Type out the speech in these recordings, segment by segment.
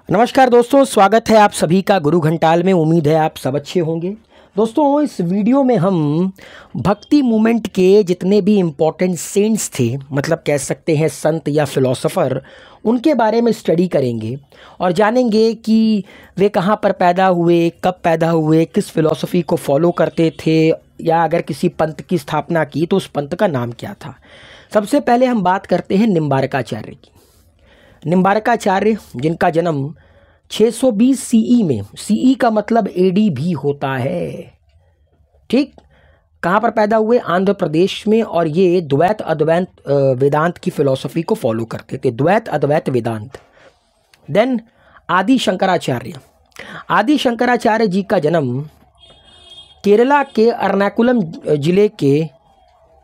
नमस्कार दोस्तों, स्वागत है आप सभी का गुरु घंटाल में। उम्मीद है आप सब अच्छे होंगे। दोस्तों, इस वीडियो में हम भक्ति मूवमेंट के जितने भी इम्पोर्टेंट सेंट्स थे, मतलब कह सकते हैं संत या फिलोसोफर, उनके बारे में स्टडी करेंगे और जानेंगे कि वे कहाँ पर पैदा हुए, कब पैदा हुए, किस फिलॉसफी को फॉलो करते थे, या अगर किसी पंथ की स्थापना की तो उस पंथ का नाम क्या था। सबसे पहले हम बात करते हैं निम्बारकाचार्य की। निम्बारकाचार्य जिनका जन्म 620 सीई में, सीई का मतलब एडी भी होता है, ठीक, कहाँ पर पैदा हुए? आंध्र प्रदेश में। और ये द्वैत अद्वैत वेदांत की फिलॉसफी को फॉलो करते थे, द्वैत अद्वैत वेदांत। देन आदि शंकराचार्य। आदि शंकराचार्य जी का जन्म केरला के एर्नाकुलम जिले के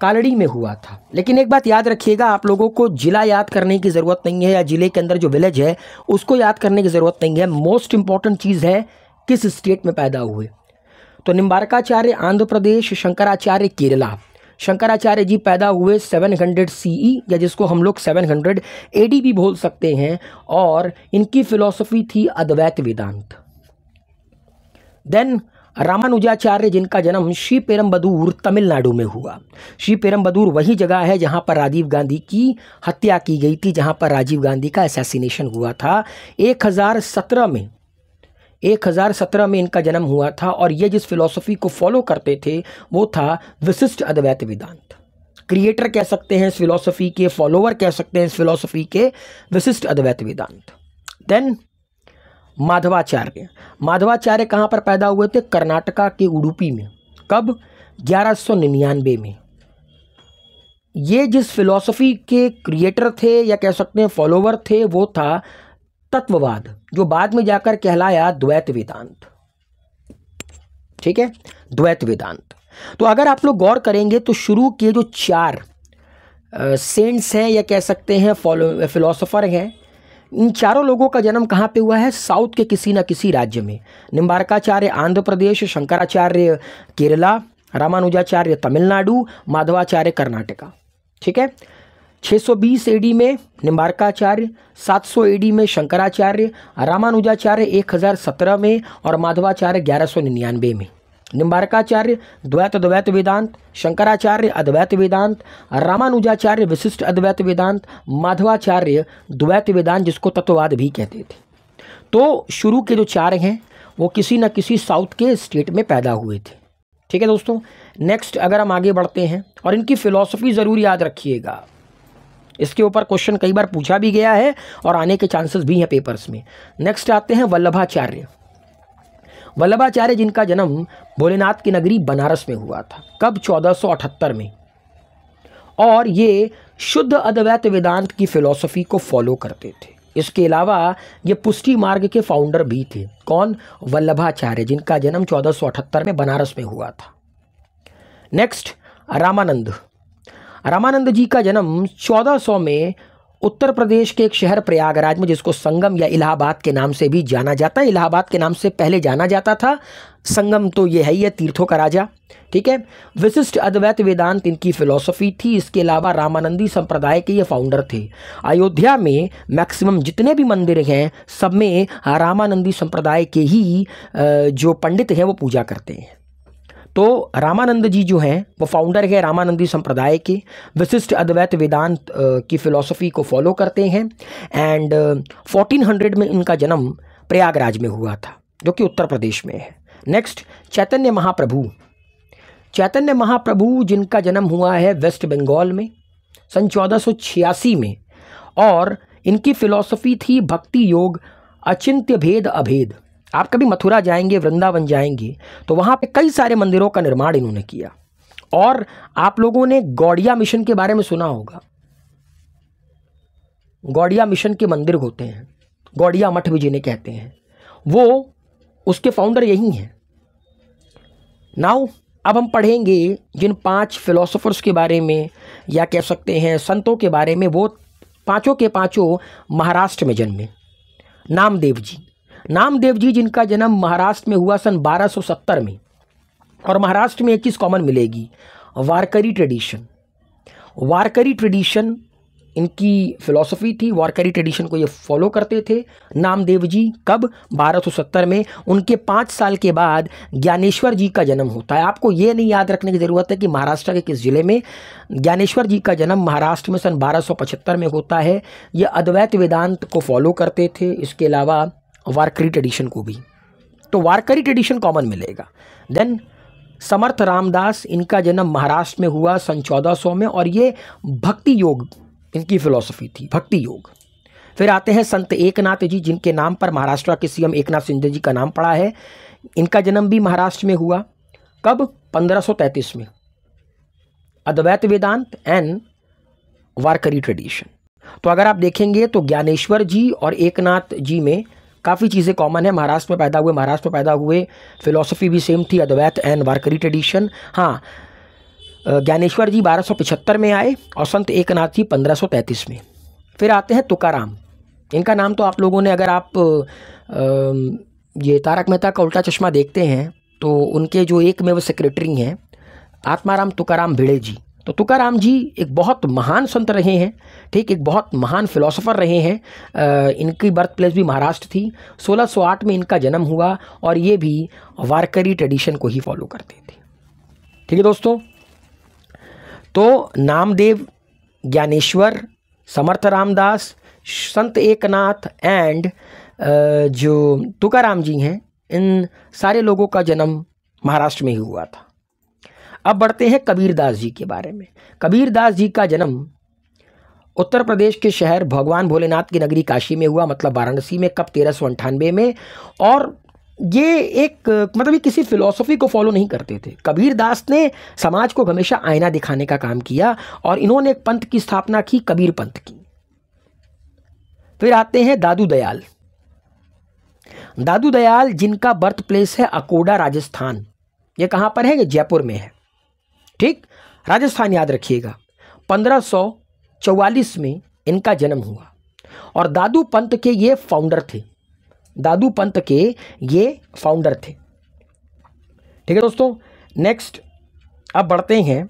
कालड़ी में हुआ था। लेकिन एक बात याद रखिएगा, आप लोगों को जिला याद करने की ज़रूरत नहीं है, या जिले के अंदर जो विलेज है उसको याद करने की ज़रूरत नहीं है। मोस्ट इंपॉर्टेंट चीज़ है किस स्टेट में पैदा हुए। तो निम्बारकाचार्य आंध्र प्रदेश, शंकराचार्य केरला। शंकराचार्य जी पैदा हुए 700 सीई, या जिसको हम लोग 700 एडी भी बोल सकते हैं, और इनकी फिलॉसफी थी अद्वैत वेदांत। देन रामानुजाचार्य जिनका जन्म श्रीपेरम्बदूर तमिलनाडु में हुआ। श्रीपेरम्बदूर वही जगह है जहां पर राजीव गांधी की हत्या की गई थी, जहां पर राजीव गांधी का असैसिनेशन हुआ था। 1017 में इनका जन्म हुआ था। और ये जिस फिलॉसफी को फॉलो करते थे वो था विशिष्ट अद्वैत वेदांत। क्रिएटर कह सकते हैं इस फिलॉसफी के, फॉलोवर कह सकते हैं इस फिलॉसफी के, विशिष्ट अद्वैत वेदांत। देन माधवाचार्य। माधवाचार्य कहाँ पर पैदा हुए थे? कर्नाटका के उडुपी में। कब? 1199 में। ये जिस फिलॉसफी के क्रिएटर थे या कह सकते हैं फॉलोवर थे वो था तत्ववाद, जो बाद में जाकर कहलाया द्वैत वेदांत। ठीक है, द्वैत वेदांत। तो अगर आप लोग गौर करेंगे तो शुरू के जो 4 सेंट्स हैं या कह सकते हैं फिलॉसफर हैं, इन चारों लोगों का जन्म कहाँ पे हुआ है? साउथ के किसी न किसी राज्य में। निम्बारकाचार्य आंध्र प्रदेश, शंकराचार्य केरला, रामानुजाचार्य तमिलनाडु, माधवाचार्य कर्नाटका। ठीक है, 620 एडी में निम्बारकाचार्य, 700 एडी में शंकराचार्य, रामानुजाचार्य 1017 में, और माधवाचार्य 1199 में। निम्बारकाचार्य द्वैत वेदांत, शंकराचार्य अद्वैत वेदांत, रामानुजाचार्य विशिष्ट अद्वैत वेदांत, माधवाचार्य द्वैत वेदांत, जिसको तत्ववाद भी कहते थे। तो शुरू के जो 4 हैं वो किसी न किसी साउथ के स्टेट में पैदा हुए थे। ठीक है दोस्तों, नेक्स्ट अगर हम आगे बढ़ते हैं, और इनकी फिलॉसफी ज़रूर याद रखिएगा, इसके ऊपर क्वेश्चन कई बार पूछा भी गया है और आने के चांसेस भी हैं पेपर्स में। नेक्स्ट आते हैं वल्लभाचार्य। वल्लभाचार्य जिनका जन्म भोलेनाथ की नगरी बनारस में हुआ था। कब? 1478 में। और ये शुद्ध अद्वैत वेदांत की फिलॉसफी को फॉलो करते थे। इसके अलावा ये पुष्टि मार्ग के फाउंडर भी थे। कौन? वल्लभाचार्य, जिनका जन्म 1478 में बनारस में हुआ था। नेक्स्ट रामानंद। रामानंद जी का जन्म 1400 में उत्तर प्रदेश के एक शहर प्रयागराज में, जिसको संगम या इलाहाबाद के नाम से भी जाना जाता है। इलाहाबाद के नाम से पहले जाना जाता था, संगम तो ये है ही है, तीर्थों का राजा। ठीक है, विशिष्ट अद्वैत वेदांत इनकी फिलॉसफी थी। इसके अलावा रामानंदी संप्रदाय के ये फाउंडर थे। अयोध्या में मैक्सिमम जितने भी मंदिर हैं सब में रामानंदी संप्रदाय के ही जो पंडित हैं वो पूजा करते हैं। तो रामानंद जी जो हैं वो फाउंडर है रामानंदी संप्रदाय के, विशिष्ट अद्वैत वेदांत की फिलॉसफी को फॉलो करते हैं। एंड 1400 में इनका जन्म प्रयागराज में हुआ था, जो कि उत्तर प्रदेश में है। नेक्स्ट चैतन्य महाप्रभु। चैतन्य महाप्रभु जिनका जन्म हुआ है वेस्ट बंगाल में सन 1486 में, और इनकी फिलॉसफी थी भक्ति योग, अचिंत्य भेद अभेद। आप कभी मथुरा जाएंगे, वृंदावन जाएंगे, तो वहाँ पे कई सारे मंदिरों का निर्माण इन्होंने किया। और आप लोगों ने गौड़िया मिशन के बारे में सुना होगा। गौड़िया मिशन के मंदिर होते हैं, गौड़िया मठ भी जिन्हें कहते हैं, वो उसके फाउंडर यही हैं। नाउ अब हम पढ़ेंगे जिन 5 फिलोसोफर्स के बारे में या कह सकते हैं संतों के बारे में। वो पाँचों के पाँचों महाराष्ट्र में जन्मे। नामदेव जी। नामदेव जी जिनका जन्म महाराष्ट्र में हुआ सन 1270 में। और महाराष्ट्र में एक चीज़ कॉमन मिलेगी, वारकरी ट्रेडिशन। वारकरी ट्रेडिशन इनकी फिलॉसफी थी, वारकरी ट्रेडिशन को ये फॉलो करते थे। नामदेव जी कब? 1270 में। उनके 5 साल के बाद ज्ञानेश्वर जी का जन्म होता है। आपको ये नहीं याद रखने की ज़रूरत है कि महाराष्ट्र के किस ज़िले में। ज्ञानेश्वर जी का जन्म महाराष्ट्र में सन 1275 में होता है। ये अद्वैत वेदांत को फॉलो करते थे, इसके अलावा वारकरी ट्रेडिशन को भी। तो वारकरी ट्रेडिशन कॉमन मिलेगा। देन समर्थ रामदास, इनका जन्म महाराष्ट्र में हुआ सन 1400 में, और ये भक्ति योग इनकी फिलॉसफी थी, भक्ति योग। फिर आते हैं संत एकनाथ जी, जिनके नाम पर महाराष्ट्र के सीएम एकनाथ शिंदे जी का नाम पड़ा है। इनका जन्म भी महाराष्ट्र में हुआ। कब? 1533 में। अद्वैत वेदांत एंड वारकरी ट्रेडिशन। तो अगर आप देखेंगे तो ज्ञानेश्वर जी और एकनाथ जी में काफ़ी चीज़ें कॉमन है। महाराष्ट्र में पैदा हुए, फिलॉसफी भी सेम थी, अद्वैत एंड वारकरी ट्रेडिशन। हाँ, ज्ञानेश्वर जी 1275 में आए और संत एकनाथ जी 1533 में। फिर आते हैं तुकाराम। इनका नाम तो आप लोगों ने, अगर आप ये तारक मेहता का उल्टा चश्मा देखते हैं तो उनके जो एकमेव सेक्रेटरी हैं आत्माराम तुकाराम भिड़े जी, तो तुकाराम जी एक बहुत महान संत रहे हैं, ठीक, एक बहुत महान फिलोसोफर रहे हैं। इनकी बर्थ प्लेस भी महाराष्ट्र थी। 1608 में इनका जन्म हुआ और ये भी वारकरी ट्रेडिशन को ही फॉलो करते थे। ठीक है दोस्तों, तो नामदेव, ज्ञानेश्वर, समर्थ रामदास, संत एकनाथ एंड जो तुकाराम जी हैं, इन सारे लोगों का जन्म महाराष्ट्र में ही हुआ था। अब बढ़ते हैं कबीरदास जी के बारे में। कबीरदास जी का जन्म उत्तर प्रदेश के शहर भगवान भोलेनाथ की नगरी काशी में हुआ, मतलब वाराणसी में। कब? 1398 में। और ये एक मतलब ये किसी फिलॉसफी को फॉलो नहीं करते थे। कबीरदास ने समाज को हमेशा आईना दिखाने का काम किया और इन्होंने एक पंथ की स्थापना की, कबीर पंथ की। फिर आते हैं दादू दयाल। दादू दयाल जिनका बर्थ प्लेस है अकोला, राजस्थान। ये कहाँ पर है? ये जयपुर में है, ठीक, राजस्थान याद रखिएगा। 1544 में इनका जन्म हुआ और दादू पंथ के ये फाउंडर थे। दादू पंथ के ये फाउंडर थे। ठीक है दोस्तों, नेक्स्ट अब बढ़ते हैं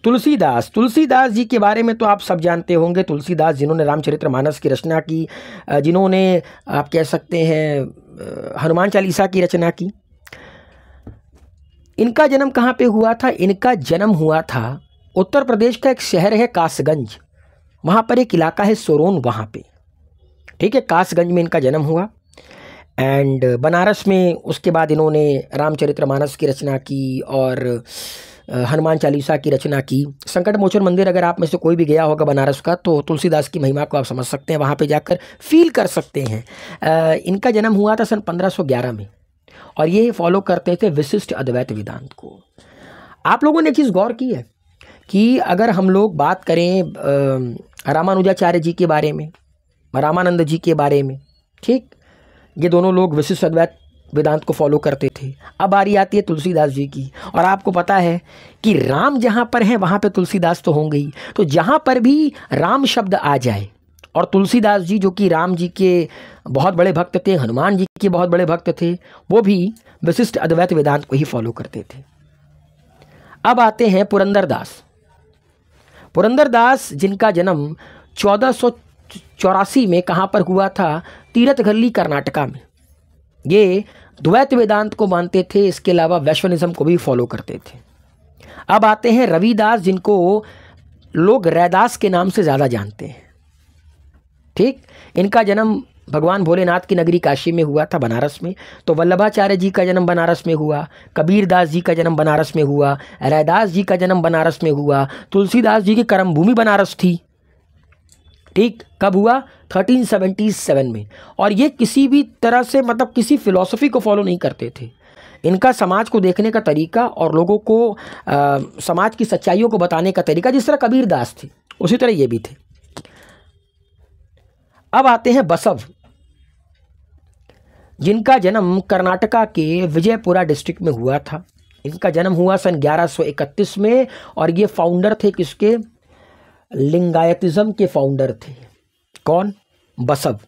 तुलसीदास। तुलसीदास जी के बारे में तो आप सब जानते होंगे। तुलसीदास जिन्होंने रामचरितमानस की रचना की, जिन्होंने आप कह सकते हैं हनुमान चालीसा की रचना की। इनका जन्म कहाँ पे हुआ था? इनका जन्म हुआ था उत्तर प्रदेश का एक शहर है कासगंज, वहाँ पर एक इलाका है सोरोन, वहाँ पे, ठीक है, कासगंज में इनका जन्म हुआ। एंड बनारस में उसके बाद इन्होंने रामचरितमानस की रचना की और हनुमान चालीसा की रचना की। संकट मोचन मंदिर अगर आप में से कोई भी गया होगा बनारस का तो तुलसीदास की महिमा को आप समझ सकते हैं, वहाँ पे जाकर फील कर सकते हैं। इनका जन्म हुआ था सन 1511 में और ये फॉलो करते थे विशिष्ट अद्वैत वेदांत को। आप लोगों ने एक चीज़ गौर की है कि अगर हम लोग बात करें रामानुजाचार्य जी के बारे में, रामानंद जी के बारे में, ठीक, ये दोनों लोग विशिष्ट अद्वैत वेदांत को फॉलो करते थे। अब बारी आती है तुलसीदास जी की, और आपको पता है कि राम जहाँ पर हैं वहाँ पे तुलसीदास तो होंगे ही। तो जहाँ पर भी राम शब्द आ जाए, और तुलसीदास जी जो कि राम जी के बहुत बड़े भक्त थे, हनुमान जी के बहुत बड़े भक्त थे, वो भी विशिष्ट अद्वैत वेदांत को ही फॉलो करते थे। अब आते हैं पुरंदरदास। पुरंदरदास जिनका जन्म 1484 में कहाँ पर हुआ था? तीरथगल्ली, कर्नाटका में। ये द्वैत वेदांत को मानते थे, इसके अलावा वैष्णविज्म को भी फॉलो करते थे। अब आते हैं रविदास, जिनको लोग रैदास के नाम से ज़्यादा जानते हैं, ठीक। इनका जन्म भगवान भोलेनाथ की नगरी काशी में हुआ था, बनारस में। तो वल्लभाचार्य जी का जन्म बनारस में हुआ, कबीरदास जी का जन्म बनारस में हुआ, रैदास जी का जन्म बनारस में हुआ, तुलसीदास जी की कर्मभूमि बनारस थी, ठीक। कब हुआ? 1377 में। और ये किसी भी तरह से मतलब किसी फिलॉसफी को फॉलो नहीं करते थे। इनका समाज को देखने का तरीका और लोगों को समाज की सच्चाइयों को बताने का तरीका जिस तरह कबीरदास थे, उसी तरह ये भी थे। अब आते हैं बसव, जिनका जन्म कर्नाटका के विजयपुरा डिस्ट्रिक्ट में हुआ था। इनका जन्म हुआ सन 1131 में और ये फाउंडर थे किसके? लिंगायतिज्म के फाउंडर थे। कौन? बसव।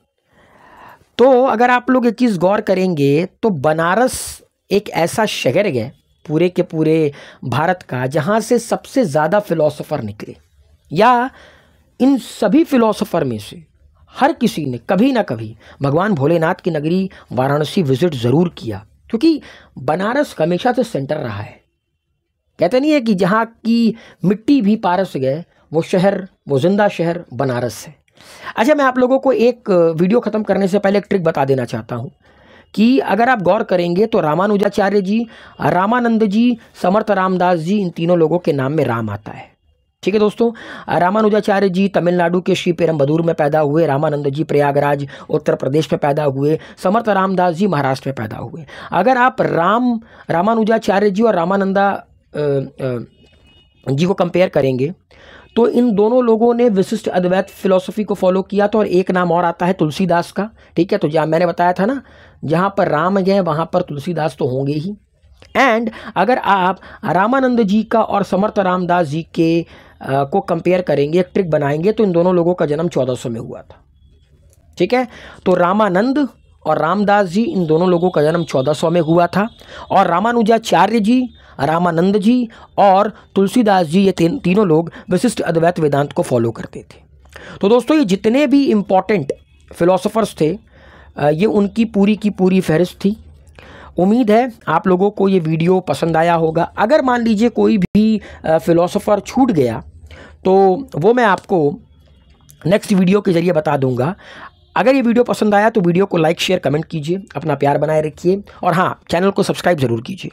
तो अगर आप लोग एक चीज़ गौर करेंगे तो बनारस एक ऐसा शहर है पूरे के पूरे भारत का जहाँ से सबसे ज़्यादा फिलोसोफर निकले। या इन सभी फिलोसोफर में से हर किसी ने कभी ना कभी भगवान भोलेनाथ की नगरी वाराणसी विजिट ज़रूर किया, क्योंकि बनारस हमेशा से सेंटर रहा है। कहते नहीं है कि जहाँ की मिट्टी भी पारस गए, वो शहर, वो जिंदा शहर बनारस है। अच्छा, मैं आप लोगों को एक वीडियो ख़त्म करने से पहले एक ट्रिक बता देना चाहता हूँ कि अगर आप गौर करेंगे तो रामानुजाचार्य जी, रामानंद जी, समर्थ रामदास जी, इन तीनों लोगों के नाम में राम आता है। ठीक है दोस्तों, रामानुजाचार्य जी तमिलनाडु के श्रीपेरुम्बदूर में पैदा हुए, रामानंद जी प्रयागराज उत्तर प्रदेश में पैदा हुए, समर्थ रामदास जी महाराष्ट्र में पैदा हुए। अगर आप रामानुजाचार्य जी और रामानंदा जी को कंपेयर करेंगे तो इन दोनों लोगों ने विशिष्ट अद्वैत फिलॉसफी को फॉलो किया था। और एक नाम और आता है तुलसीदास का। ठीक है, तो जहाँ मैंने बताया था ना, जहाँ पर राम गए वहाँ पर तुलसीदास तो होंगे ही। एंड अगर आप रामानंद जी का और समर्थ रामदास जी के को कंपेयर करेंगे, एक ट्रिक बनाएंगे, तो इन दोनों लोगों का जन्म 1400 में हुआ था। ठीक है, तो रामानंद और रामदास जी, इन दोनों लोगों का जन्म 1400 में हुआ था। और रामानुजाचार्य जी, रामानंद जी और तुलसीदास जी, ये तीनों लोग विशिष्ट अद्वैत वेदांत को फॉलो करते थे। तो दोस्तों, ये जितने भी इम्पॉर्टेंट फिलोसोफर्स थे, ये उनकी पूरी की पूरी फहरिस्त थी। उम्मीद है आप लोगों को ये वीडियो पसंद आया होगा। अगर मान लीजिए कोई भी फिलोसोफर छूट गया तो वो मैं आपको नेक्स्ट वीडियो के ज़रिए बता दूंगा। अगर ये वीडियो पसंद आया तो वीडियो को लाइक, शेयर, कमेंट कीजिए, अपना प्यार बनाए रखिए और हाँ, चैनल को सब्सक्राइब ज़रूर कीजिए।